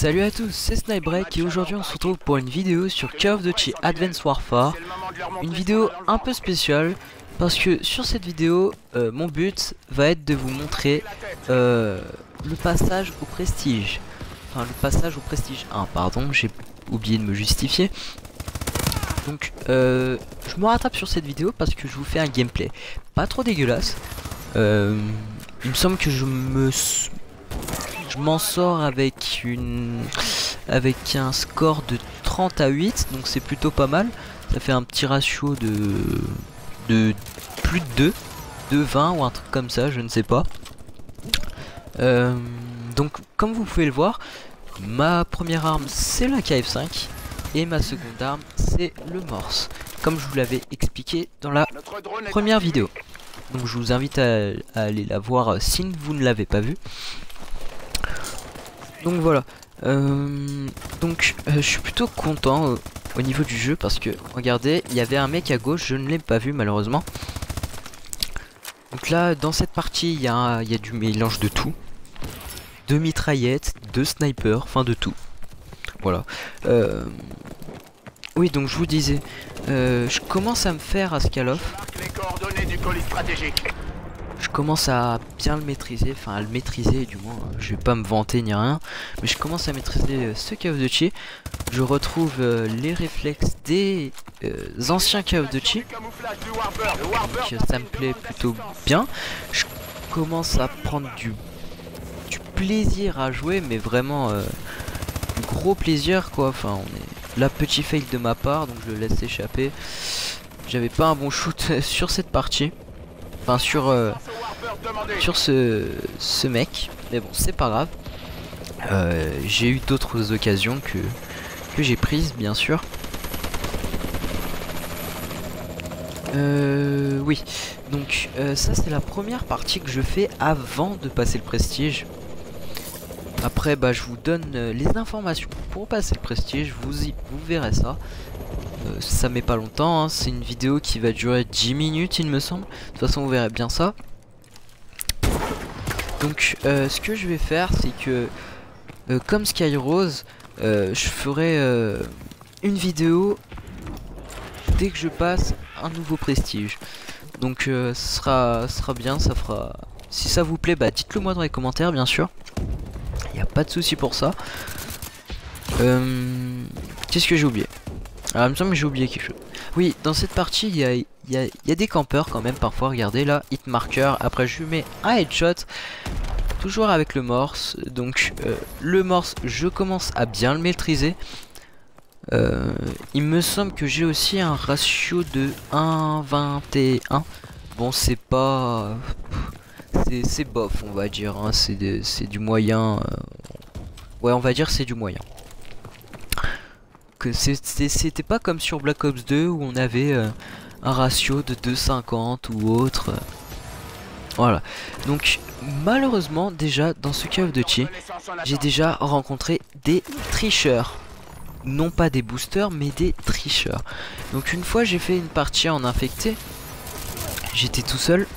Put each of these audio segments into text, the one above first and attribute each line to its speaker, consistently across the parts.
Speaker 1: Salut à tous, c'est Snipebreak et aujourd'hui on se retrouve pour une vidéo sur Call of Duty Advanced Warfare. Une vidéo un peu spéciale parce que sur cette vidéo, mon but va être de vous montrer le passage au Prestige. Enfin le passage au Prestige 1, pardon, j'ai oublié de me justifier. Donc je me rattrape sur cette vidéo parce que je vous fais un gameplay pas trop dégueulasse. Il me semble que je m'en sors avec un score de 30 à 8, donc c'est plutôt pas mal. Ça fait un petit ratio de plus de 20 ou un truc comme ça, je ne sais pas. Donc comme vous pouvez le voir, ma première arme c'est la KF5 et ma seconde arme c'est le Morse, comme je vous l'avais expliqué dans la première vidéo. Donc je vous invite à aller la voir si vous ne l'avez pas vue. Donc voilà, je suis plutôt content au niveau du jeu parce que regardez, il y avait un mec à gauche, je ne l'ai pas vu malheureusement. Donc là dans cette partie il y a du mélange de tout, de mitraillettes, de snipers, enfin de tout. Voilà. Oui, donc je vous disais, je commence à me faire à Skalov. Je commence à bien le maîtriser, enfin à le maîtriser du moins, je vais pas me vanter ni rien, mais je commence à maîtriser ce Call of Duty. Je retrouve les réflexes des anciens Call of Duty, donc ça me plaît plutôt bien. Je commence à prendre du plaisir à jouer, mais vraiment du gros plaisir quoi. Enfin on est là, petit fail de ma part, donc je le laisse échapper. J'avais pas un bon shoot sur cette partie. Enfin sur ce mec, mais bon c'est pas grave. J'ai eu d'autres occasions que j'ai prises bien sûr. Oui, donc ça c'est la première partie que je fais avant de passer le prestige. Après bah je vous donne les informations pour passer le prestige, vous verrez ça. Ça met pas longtemps, hein. C'est une vidéo qui va durer 10 minutes il me semble. De toute façon vous verrez bien ça. Donc ce que je vais faire c'est que comme Skyrose, je ferai une vidéo dès que je passe un nouveau prestige. Donc ce sera bien, ça fera. Si ça vous plaît, bah dites-le moi dans les commentaires bien sûr. Il n'y a pas de souci pour ça. Qu'est-ce que j'ai oublié? Alors il me semble que j'ai oublié quelque chose. Oui, dans cette partie il y a des campeurs quand même parfois. Regardez là, hit marker. Après je lui mets un headshot, toujours avec le Morse. Donc le Morse je commence à bien le maîtriser. Il me semble que j'ai aussi un ratio de 1,21. Bon c'est pas... c'est bof on va dire, hein. C'est du moyen. Ouais on va dire c'est du moyen. C'était pas comme sur Black Ops 2 où on avait un ratio de 2,50 ou autre. Voilà. Donc malheureusement déjà dans ce Call of Duty, j'ai déjà rencontré des tricheurs. Non pas des boosters mais des tricheurs. Donc une fois j'ai fait une partie en infecté. J'étais tout seul.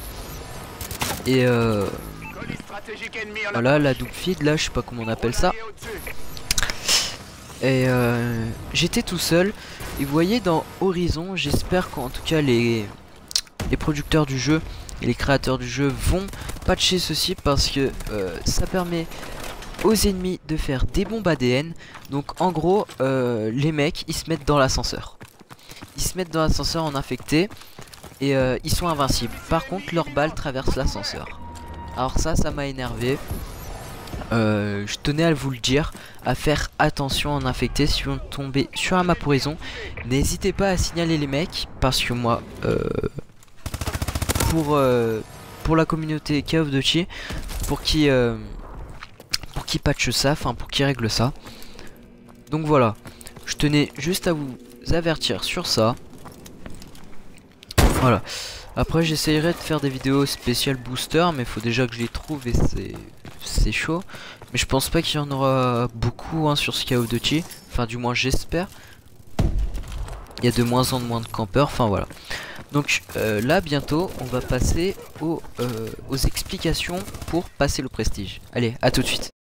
Speaker 1: Et voilà la double feed là, je sais pas comment on appelle ça. Et j'étais tout seul. Et vous voyez dans Horizon, j'espère qu'en tout cas les producteurs du jeu et les créateurs du jeu vont patcher ceci parce que ça permet aux ennemis de faire des bombes ADN. Donc en gros les mecs ils se mettent dans l'ascenseur. Ils se mettent dans l'ascenseur en infecté et ils sont invincibles. Par contre leurs balles traversent l'ascenseur. Alors ça m'a énervé. Je tenais à vous le dire, à faire attention en infecté. Si vous tombez sur un map horizon, n'hésitez pas à signaler les mecs parce que moi pour la communauté Call of Duty, pour qui patche ça, enfin pour qui règle ça. Donc voilà, je tenais juste à vous avertir sur ça. Voilà. Après j'essayerai de faire des vidéos spéciales booster, mais il faut déjà que je les trouve et c'est chaud. Mais je pense pas qu'il y en aura beaucoup hein, sur ce Call of Duty. Enfin du moins j'espère. Il y a de moins en moins de campeurs, enfin voilà. Donc là bientôt on va passer aux explications pour passer le prestige. Allez, à tout de suite.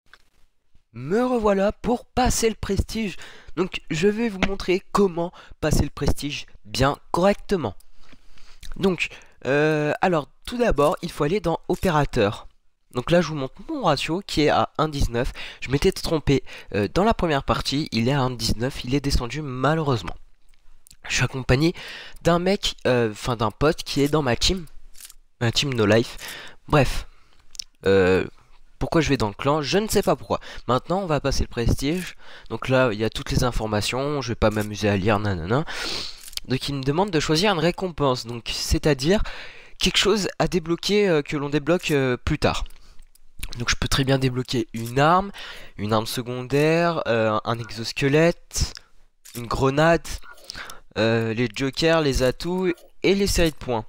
Speaker 1: Me revoilà pour passer le prestige. Donc je vais vous montrer comment passer le prestige bien correctement. Donc alors tout d'abord il faut aller dans opérateur. Donc là je vous montre mon ratio qui est à 1,19. Je m'étais trompé dans la première partie, il est à 1,19, il est descendu malheureusement. Je suis accompagné d'un mec, d'un pote qui est dans ma team No Life. Bref, pourquoi je vais dans le clan, je ne sais pas pourquoi. Maintenant on va passer le prestige. Donc là il y a toutes les informations, je vais pas m'amuser à lire, nanana. Donc il me demande de choisir une récompense, donc c'est-à-dire quelque chose à débloquer que l'on débloque plus tard. Donc je peux très bien débloquer une arme secondaire, un exosquelette, une grenade, les jokers, les atouts et les séries de points.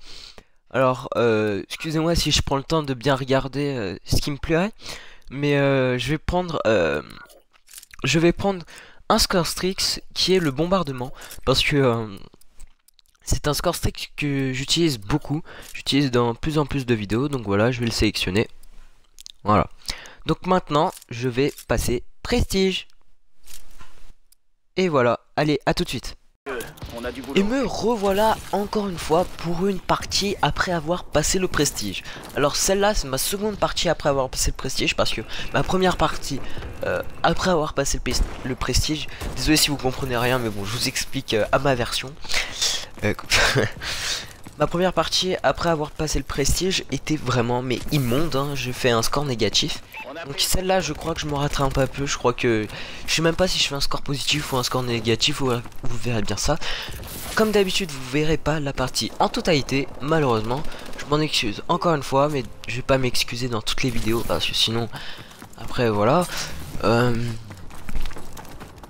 Speaker 1: Alors, excusez-moi si je prends le temps de bien regarder ce qui me plairait, mais je vais prendre un score Strix qui est le bombardement, parce que c'est un score Strix que j'utilise beaucoup, j'utilise dans plus en plus de vidéos, donc voilà, je vais le sélectionner. Voilà. Donc maintenant, je vais passer prestige. Et voilà, allez, à tout de suite. Et me revoilà encore une fois pour une partie après avoir passé le prestige. Alors celle-là c'est ma seconde partie après avoir passé le prestige, parce que ma première partie après avoir passé le prestige, désolé si vous comprenez rien mais bon je vous explique à ma version. Ma première partie après avoir passé le prestige était vraiment mais immonde, hein. J'ai fait un score négatif. Donc celle-là je crois que je me rattrape un peu. Je crois que je sais même pas si je fais un score positif ou un score négatif, vous verrez bien ça. Comme d'habitude vous verrez pas la partie en totalité, malheureusement. Je m'en excuse encore une fois, mais je vais pas m'excuser dans toutes les vidéos parce que sinon après voilà.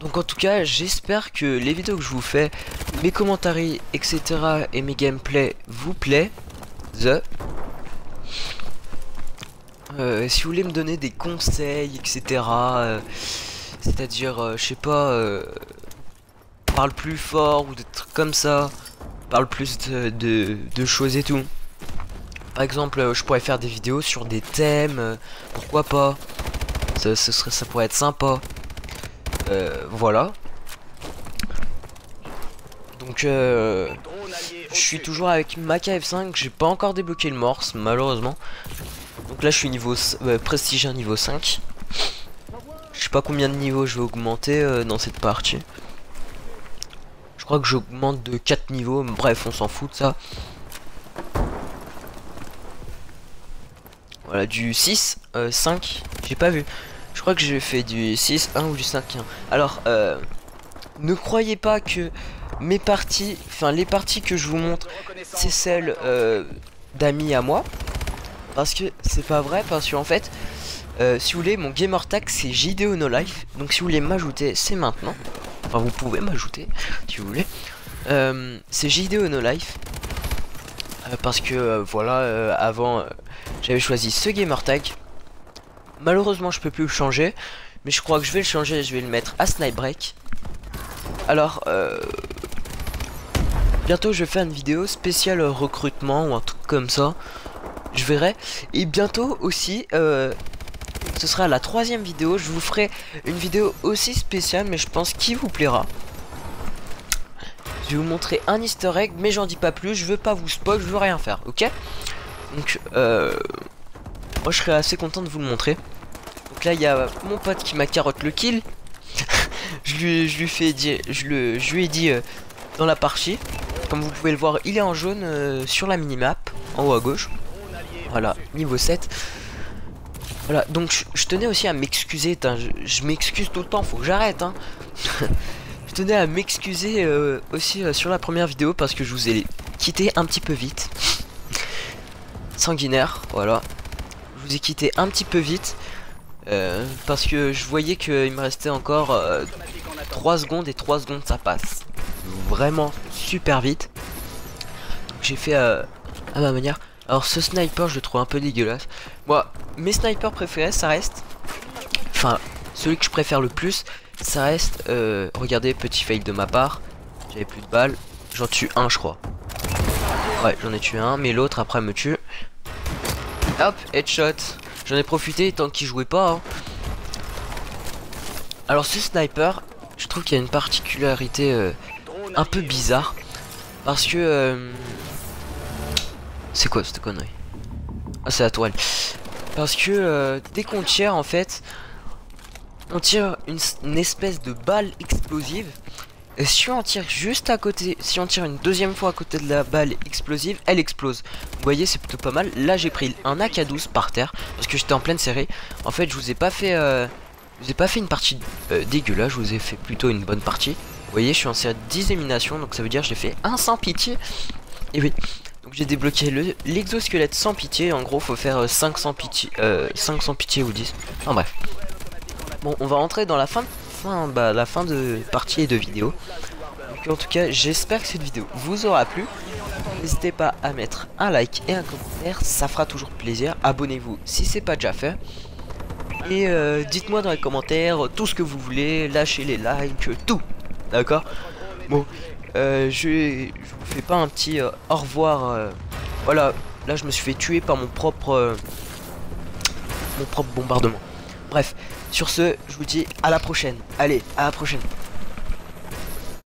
Speaker 1: Donc en tout cas j'espère que les vidéos que je vous fais, mes commentaires etc et mes gameplays vous plaisent. Si vous voulez me donner des conseils etc, c'est-à-dire je sais pas, parle plus fort ou des trucs comme ça, parle plus de choses et tout. Par exemple je pourrais faire des vidéos sur des thèmes, pourquoi pas, ça pourrait être sympa. Voilà. Donc je suis toujours avec ma KF5, j'ai pas encore débloqué le morse malheureusement. Donc là je suis niveau prestige 1 niveau 5. Je sais pas combien de niveaux je vais augmenter dans cette partie. Je crois que j'augmente de 4 niveaux, bref on s'en fout de ça. Voilà, du 6, 5, j'ai pas vu. Je crois que j'ai fait du 6, 1 ou du 5, 1. Alors, ne croyez pas que mes parties, les parties que je vous montre, c'est celles d'amis à moi. Parce que c'est pas vrai, parce qu'en fait, si vous voulez, mon gamer tag c'est JDO No Life. Donc si vous voulez m'ajouter, c'est maintenant. Enfin, vous pouvez m'ajouter, si vous voulez. C'est JDO No Life. Parce que, voilà, avant, j'avais choisi ce gamer tag. Malheureusement je peux plus le changer, mais je crois que je vais le changer, je vais le mettre à Snipe Break. Alors bientôt je vais faire une vidéo spéciale recrutement ou un truc comme ça, je verrai. Et bientôt aussi ce sera la 3e vidéo, je vous ferai une vidéo aussi spéciale, mais je pense qu'il vous plaira. Je vais vous montrer un easter egg, mais j'en dis pas plus, je veux pas vous spoil, je veux rien faire, ok. Donc moi je serais assez content de vous le montrer. Donc là il y a mon pote qui m'a carotte le kill. je lui ai dit dans la partie. Comme vous pouvez le voir, il est en jaune sur la minimap en haut à gauche. Voilà, niveau 7. Voilà, donc je tenais aussi à m'excuser. Je m'excuse tout le temps, faut que j'arrête, hein. Je tenais à m'excuser aussi sur la première vidéo parce que je vous ai quitté un petit peu vite. Sanguinaire, voilà. Je vous ai quitté un petit peu vite parce que je voyais qu'il me restait encore 3 secondes et 3 secondes ça passe vraiment super vite. Donc j'ai fait à ma manière. Alors ce sniper je le trouve un peu dégueulasse. Moi mes snipers préférés ça reste, enfin celui que je préfère le plus ça reste, regardez, petit fail de ma part, j'avais plus de balles, j'en tue un je crois. Ouais j'en ai tué un, mais l'autre après me tue. Hop, headshot. J'en ai profité tant qu'il jouait pas, hein. Alors ce sniper, je trouve qu'il y a une particularité un peu bizarre. Parce que... c'est quoi cette connerie? Ah, c'est la tourelle. Parce que dès qu'on tire, en fait, on tire une espèce de balle explosive. Et si on tire juste à côté, si on tire une deuxième fois à côté de la balle explosive, elle explose. Vous voyez, c'est plutôt pas mal. Là, j'ai pris un AK-12 par terre parce que j'étais en pleine série. En fait, je vous ai pas fait une partie dégueulasse, je vous ai fait plutôt une bonne partie. Vous voyez, je suis en série de 10 éliminations, donc ça veut dire que j'ai fait un sans pitié. Et oui, donc j'ai débloqué l'exosquelette sans pitié. En gros, faut faire 5 sans pitié, 5 sans pitié ou 10. Enfin bref. Bon, on va rentrer dans la fin de partie et de vidéo. Donc en tout cas, j'espère que cette vidéo vous aura plu. N'hésitez pas à mettre un like et un commentaire, ça fera toujours plaisir. Abonnez-vous si c'est pas déjà fait. Et dites-moi dans les commentaires tout ce que vous voulez, lâchez les likes, tout. D'accord? Bon, je vous fais pas un petit au revoir. Voilà, là je me suis fait tuer par mon propre bombardement. Bref, sur ce, je vous dis à la prochaine. Allez, à la prochaine.